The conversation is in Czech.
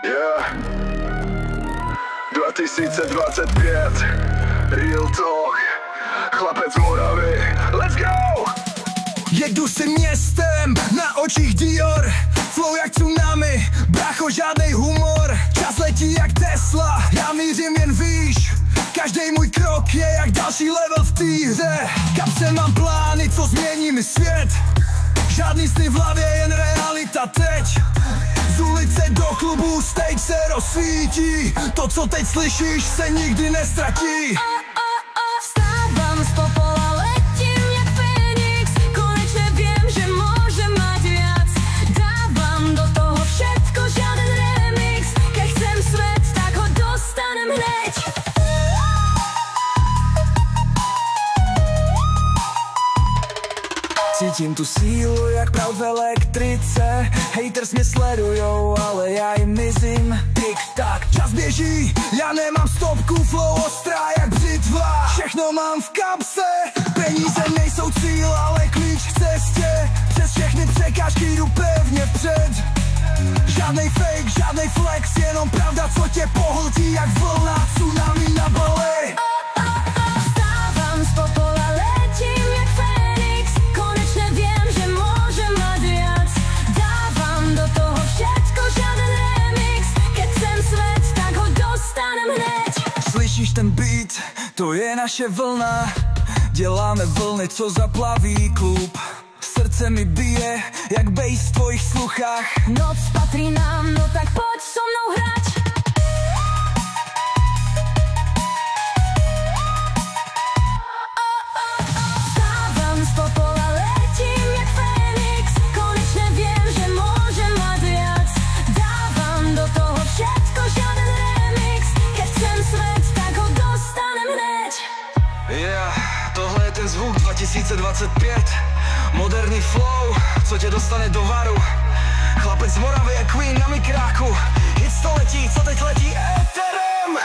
Yeah. 2025 Real Talk. Chlapec z Moravy. Let's go! Jedu si městem, na očích Dior. Flow jak tsunami, brácho žádnej humor. Čas letí jak Tesla, já mířím jen výš. Každej můj krok je jak další level v té hře. Kapse mám plány, co změní mi svět. Žádný sny v hlavě, jen realita teď. Z ulice do klubu, stage se rozsvítí. To, co teď slyšíš, se nikdy nestratí. Vstávám z popola, letím jak Fénix. Konečne viem, že môžem mať viac. Dávam do toho všetko, žiaden remix. Keď chcem svet, tak ho dostanem hneď. Cítím tu sílu jak proud v elektrice. Haters mě sledujou, ale já jim mizím. Tik tak, čas běží, já nemám stopku. Flow ostrá jak břitva, všechno mám v kapse. Peníze nejsou cíl, ale klíč k cestě. Přes všechny překážky jdu pevně vpřed. Žádnej fake, žádnej flex, jenom pravda, co tě pohltí jak vlna tsunami na Bali. Vstávám z popola, letím jak Fénix. Konečne viem, že môžem mať viac. Dávam do toho všetko, žiaden remix. Keď chcem svet, tak ho dostanem hneď. Slyšíš ten beat, to je naše vlna. Děláme vlny, co zaplaví klub. Srdce mi bije, jak bass v tvojich sluchách. Noc patrí nám, no tak poď so mnou hrať. Vstávam z popola, letím jak Fénix. Konečne viem, že môžem mať viac. Dávam do toho všetko, žiaden remix. Keď chcem svet, tak ho dostanem hneď. Yeah, tohle je ten zvuk 2025. Moderní flow, co tě dostane do varu. Chlapec z Moravy je Queen na mikráku. Hit století, co teď letí éterem.